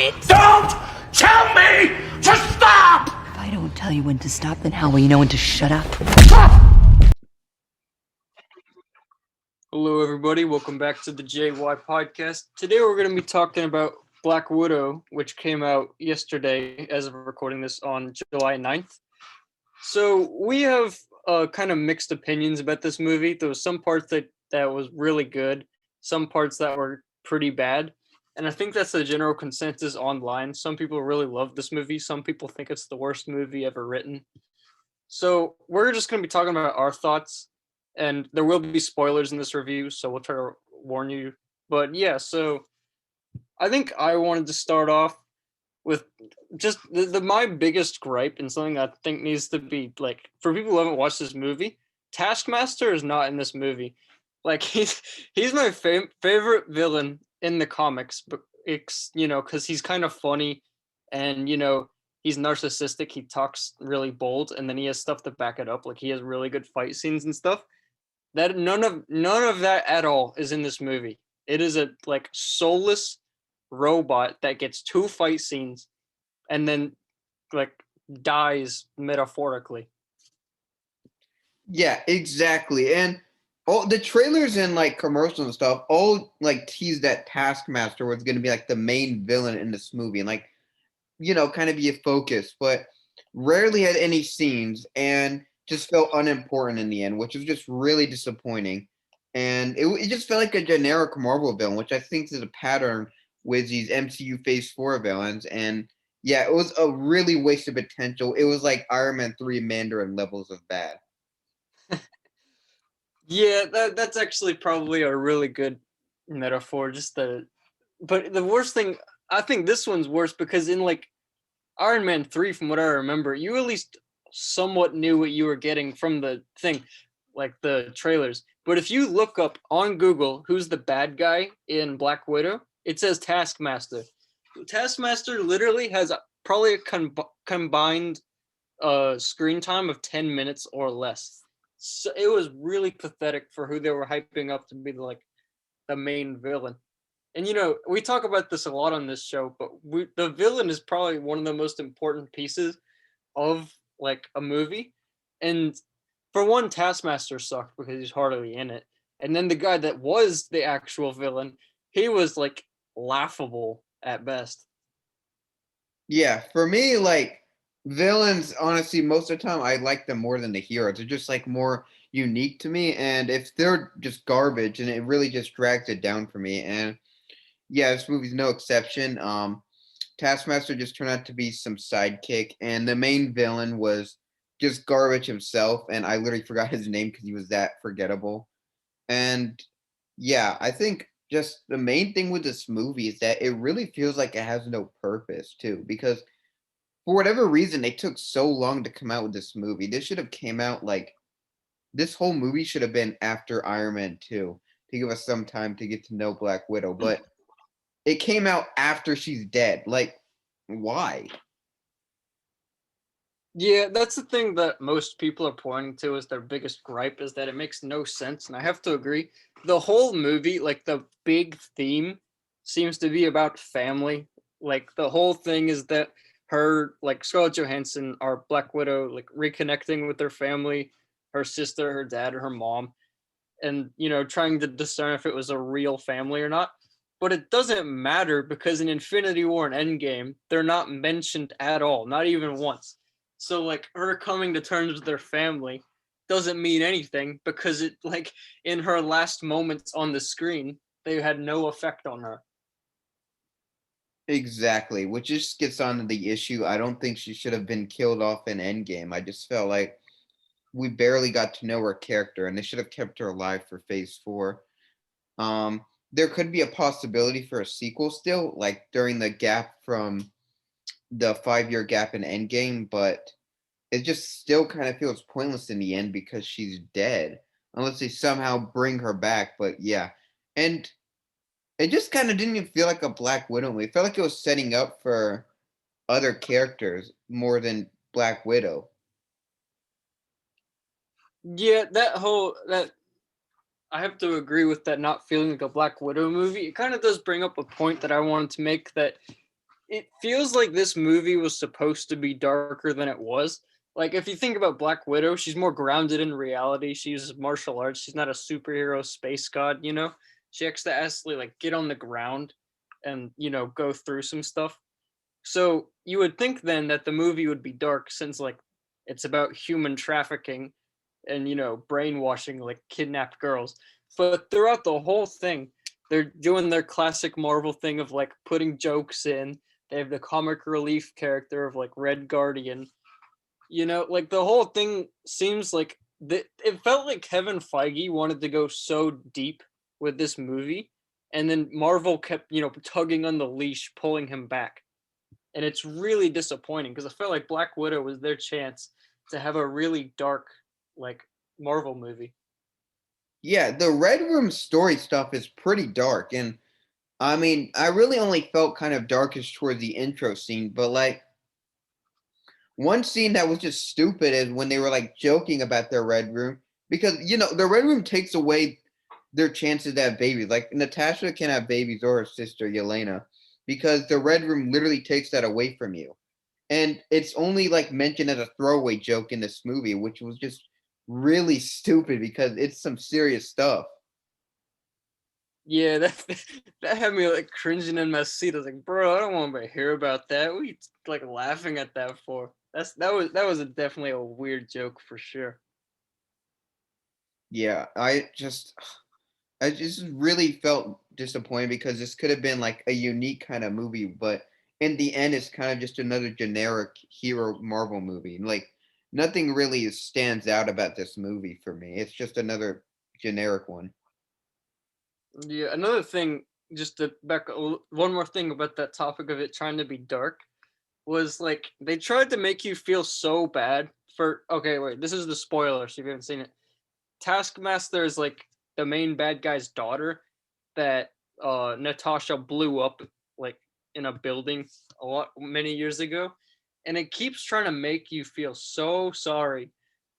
it! Don't tell me to stop! If I don't tell you when to stop, then how will you know when to shut up? Hello, everybody. Welcome back to the JY podcast. Today, we're going to be talking about Black Widow, which came out yesterday as of recording this on July 9th. So we have kind of mixed opinions about this movie. There was some parts that was really good, some parts that were pretty bad. And I think that's the general consensus online. Some people really love this movie. Some people think it's the worst movie ever written. So we're just going to be talking about our thoughts. And there will be spoilers in this review, so we'll try to warn you. But yeah, so I think I wanted to start off with just my biggest gripe and something I think needs to be, like, for people who haven't watched this movie, Taskmaster is not in this movie. Like, he's my favorite villain in the comics, but it's, because he's kind of funny and, he's narcissistic. He talks really bold, and then he has stuff to back it up. Like, he has really good fight scenes and stuff. That none of that at all is in this movie. It is a soulless robot that gets 2 fight scenes and then dies metaphorically. Yeah, exactly. And all the trailers and commercials and stuff all teased that Taskmaster was going to be the main villain in this movie and kind of be a focus, but rarely had any scenes and just felt unimportant in the end, which was just really disappointing. And it just felt like a generic Marvel villain, which I think is a pattern with these MCU Phase 4 villains. And yeah, it was a really wasted potential. It was like Iron Man 3 Mandarin levels of bad. Yeah, that's actually probably a really good metaphor. But the worst thing, I think this one's worse because in Iron Man 3, from what I remember, you at least somewhat knew what you were getting from the thing, like the trailers. But if you look up on Google who's the bad guy in Black Widow, it says Taskmaster. Taskmaster literally has probably a combined screen time of 10 minutes or less. So it was really pathetic for who they were hyping up to be the main villain. And we talk about this a lot on this show, but the villain is probably one of the most important pieces of a movie. And for one, Taskmaster sucked because he's hardly in it. And then the guy that was the actual villain, he was laughable at best. Yeah, for me, villains, honestly, most of the time I like them more than the heroes. They're just more unique to me. And if they're just garbage, and it really just drags it down for me. And yeah, this movie's no exception. Taskmaster just turned out to be some sidekick, and the main villain was just garbage himself, and I literally forgot his name because he was that forgettable. And yeah, I think just the main thing with this movie is that it really feels like it has no purpose too, because for whatever reason they took so long to come out with this movie. This should have came out this whole movie should have been after Iron Man 2 to give us some time to get to know Black Widow, but it came out after she's dead. Why? Yeah, that's the thing that most people are pointing to as their biggest gripe, is that it makes no sense. And I have to agree. The whole movie, the big theme seems to be about family. The whole thing is that her, Scarlett Johansson, our Black Widow, reconnecting with her family, her sister, her dad, her mom, and, trying to discern if it was a real family or not. But it doesn't matter because in Infinity War and Endgame, they're not mentioned at all, not even once. So her coming to terms with her family doesn't mean anything because it in her last moments on the screen, they had no effect on her. Exactly, which just gets on to the issue. I don't think she should have been killed off in Endgame. I just felt like we barely got to know her character, and they should have kept her alive for Phase 4. There could be a possibility for a sequel still, during the gap from the 5-year gap in Endgame, but it just still kind of feels pointless in the end because she's dead, unless they somehow bring her back. But yeah, and it just kind of didn't even feel like a Black Widow movie. It felt like it was setting up for other characters more than Black Widow. Yeah, that I have to agree with that not feeling like a Black Widow movie. It kind of does bring up a point that I wanted to make, that it feels like this movie was supposed to be darker than it was. Like if you think about Black Widow, she's more grounded in reality. She uses martial arts. She's not a superhero space god, you know? She has to actually like get on the ground and, you know, go through some stuff. So you would think then that the movie would be dark since like it's about human trafficking and, you know, brainwashing like kidnapped girls. But throughout the whole thing, they're doing their classic Marvel thing of like putting jokes in. They have the comic relief character of like Red Guardian. You know, like the whole thing seems like it felt like Kevin Feige wanted to go so deep with this movie, and then Marvel kept, you know, tugging on the leash, pulling him back. And it's really disappointing because I felt like Black Widow was their chance to have a really dark, like, Marvel movie. Yeah, the Red Room story stuff is pretty dark, and I mean, I really only felt kind of darkish toward the intro scene, but like one scene that was just stupid is when they were like joking about their Red Room because you know the Red Room takes away their chances to have babies. Like Natasha can have babies or her sister Yelena because the Red Room literally takes that away from you. And it's only like mentioned as a throwaway joke in this movie, which was just really stupid because it's some serious stuff. Yeah, that that had me like cringing in my seat. I was like, bro, I don't want to hear about that. What are you like laughing at that for? That was definitely a weird joke for sure. Yeah, I just really felt disappointed because this could have been like a unique kind of movie, but in the end, it's kind of just another generic hero Marvel movie. Like nothing really stands out about this movie for me. It's just another generic one. Yeah, another thing, just to one more thing about that topic of it trying to be dark was like they tried to make you feel so bad for. Okay, wait, this is the spoiler, so if you haven't seen it. Taskmaster is like the main bad guy's daughter that Natasha blew up like in a building many years ago, and it keeps trying to make you feel so sorry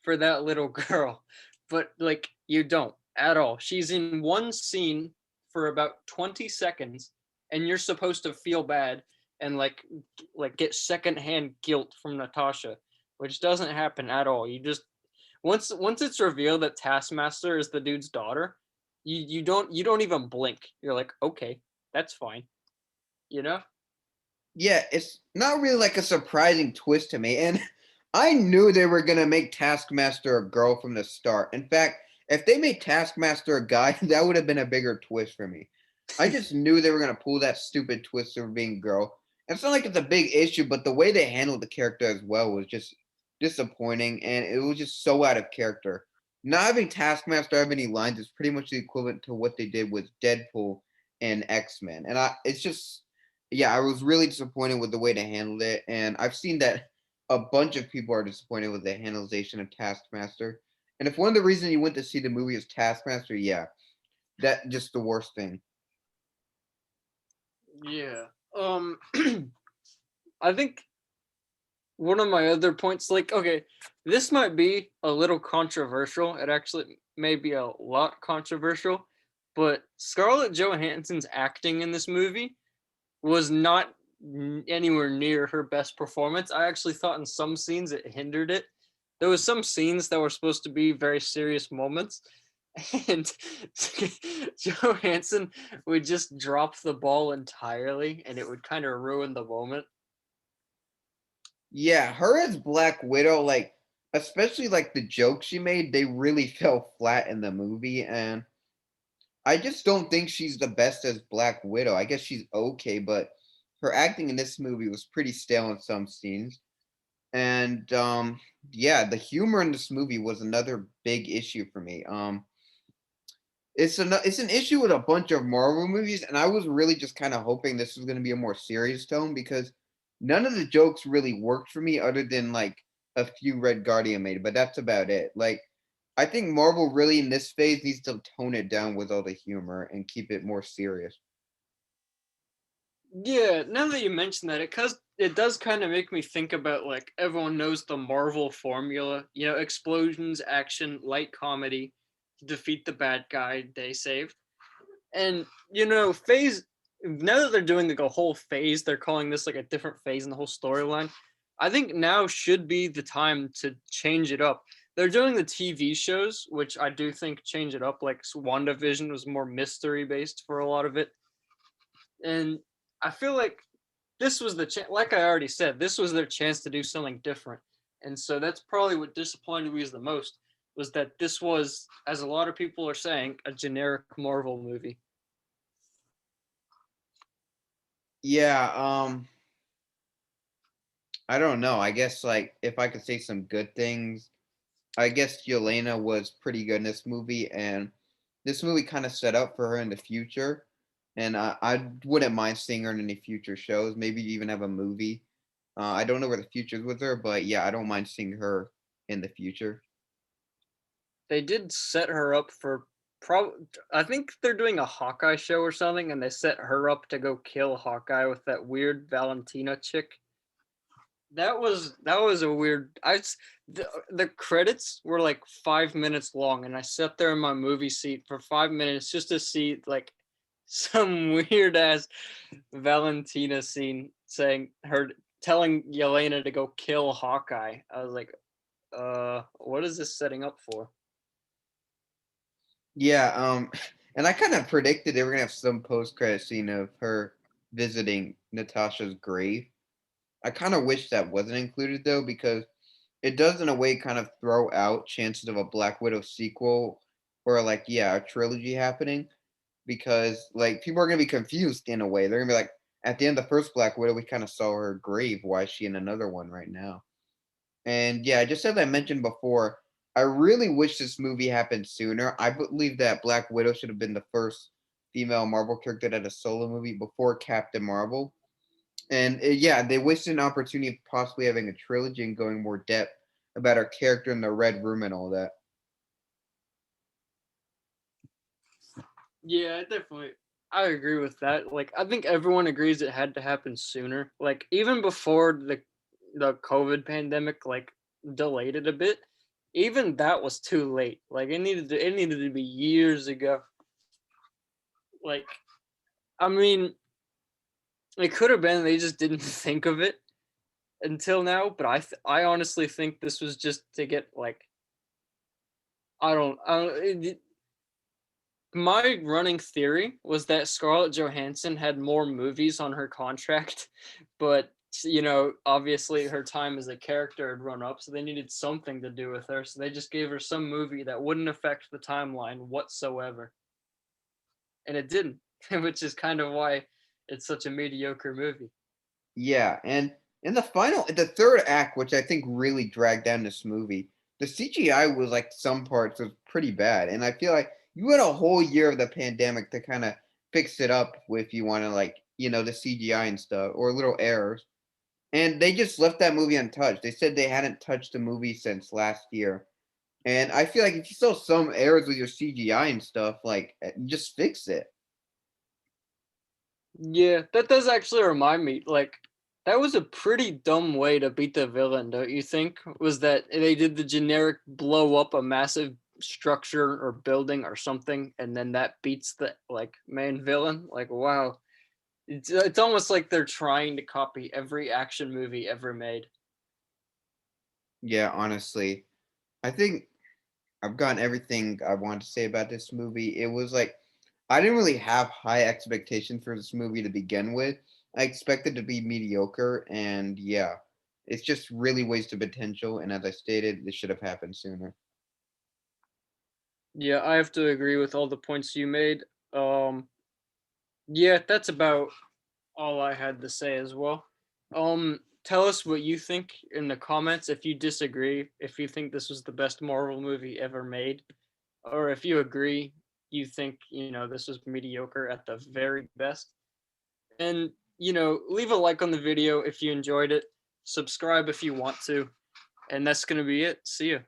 for that little girl, but like you don't at all. She's in one scene for about 20 seconds, and you're supposed to feel bad and like get secondhand guilt from Natasha, which doesn't happen at all. You just once it's revealed that Taskmaster is the dude's daughter, you don't even blink. You're like, okay, that's fine. You know? Yeah, it's not really like a surprising twist to me. And I knew they were gonna make Taskmaster a girl from the start. In fact, if they made Taskmaster a guy, that would have been a bigger twist for me. I just knew they were gonna pull that stupid twist of being a girl. And it's not like it's a big issue, but the way they handled the character as well was just disappointing, and it was just so out of character. Not having Taskmaster have any lines is pretty much the equivalent to what they did with Deadpool and X-Men. And it's just yeah, I was really disappointed with the way they handled it, and I've seen that a bunch of people are disappointed with the handlization of Taskmaster. And if one of the reasons you went to see the movie is Taskmaster, yeah, that just the worst thing. Yeah. I think one of my other points, like, okay, this might be a little controversial. It actually may be a lot controversial, but Scarlett Johansson's acting in this movie was not anywhere near her best performance. I actually thought in some scenes it hindered it. There was some scenes that were supposed to be very serious moments, and Johansson would just drop the ball entirely, and it would kind of ruin the moment. Yeah, her as Black Widow, like especially like the jokes she made, they really fell flat in the movie, and I just don't think she's the best as Black Widow. I guess she's okay, but her acting in this movie was pretty stale in some scenes. And yeah, the humor in this movie was another big issue for me. It's an issue with a bunch of Marvel movies, and I was really just kind of hoping this was going to be a more serious tone because none of the jokes really worked for me other than like a few Red Guardian made, but that's about it. Like I think Marvel really in this phase needs to tone it down with all the humor and keep it more serious. Yeah, now that you mention that, it does kind of make me think about like everyone knows the Marvel formula, you know, explosions, action, light comedy, defeat the bad guy, they saved. And you know, phase now that they're doing like a whole phase, they're calling this like a different phase in the whole storyline. I think now should be the time to change it up. They're doing the TV shows, which I do think change it up. Like WandaVision was more mystery based for a lot of it, and I feel like this was the like I already said, this was their chance to do something different, and so that's probably what disappointed me the most was that this was, as a lot of people are saying, a generic Marvel movie. Yeah, I don't know. I guess like if I could say some good things, I guess Yelena was pretty good in this movie, and this movie kind of set up for her in the future. And I wouldn't mind seeing her in any future shows, maybe even have a movie. I don't know where the future's with her, but yeah, I don't mind seeing her in the future. They did set her up for I think they're doing a Hawkeye show or something, and they set her up to go kill Hawkeye with that weird Valentina chick. That was a weird. The credits were like 5 minutes long, and I sat there in my movie seat for 5 minutes just to see like some weird ass Valentina scene saying her telling Yelena to go kill Hawkeye. I was like, what is this setting up for? Yeah, and I kind of predicted they were gonna have some post-credit scene of her visiting Natasha's grave. I kind of wish that wasn't included though, because it does in a way kind of throw out chances of a Black Widow sequel or like yeah, a trilogy happening because like people are gonna be confused in a way. They're gonna be like, at the end of the first Black Widow, we kind of saw her grave. Why is she in another one right now? And yeah, just as I mentioned before, I really wish this movie happened sooner. I believe that Black Widow should have been the first female Marvel character that had a solo movie before Captain Marvel. And yeah, they wasted an opportunity of possibly having a trilogy and going more depth about her character in the Red Room and all that. Yeah, definitely. I agree with that. Like, I think everyone agrees it had to happen sooner. Like, even before the COVID pandemic, like, delayed it a bit. Even that was too late. Like, it needed to be years ago. Like, I mean, it could have been they just didn't think of it until now. But I honestly think this was just to get like I don't. My running theory was that Scarlett Johansson had more movies on her contract, but obviously her time as a character had run up, so they needed something to do with her. So they just gave her some movie that wouldn't affect the timeline whatsoever. And it didn't, which is kind of why it's such a mediocre movie. Yeah, and in the third act, which I think really dragged down this movie, the CGI was like some parts was pretty bad, and I feel like you had a whole year of the pandemic to kind of fix it up if you want to like the CGI and stuff or little errors, and they just left that movie untouched. They said they hadn't touched the movie since last year, and I feel like if you saw some errors with your CGI and stuff, like just fix it. Yeah, that does actually remind me. Like, that was a pretty dumb way to beat the villain, don't you think? Was that they did the generic blow up a massive structure or building or something, and then that beats the like main villain? Like, wow. It's almost like they're trying to copy every action movie ever made. Yeah, honestly, I think I've gotten everything I wanted to say about this movie. It was like I didn't really have high expectations for this movie to begin with. I expected to be mediocre, and yeah, it's just really wasted potential. And as I stated, this should have happened sooner. Yeah, I have to agree with all the points you made. Um, yeah, that's about all I had to say as well. Tell us what you think in the comments if you disagree, if you think this was the best Marvel movie ever made, or if you agree, you think, this was mediocre at the very best. And, leave a like on the video if you enjoyed it, subscribe if you want to, and that's going to be it. See ya.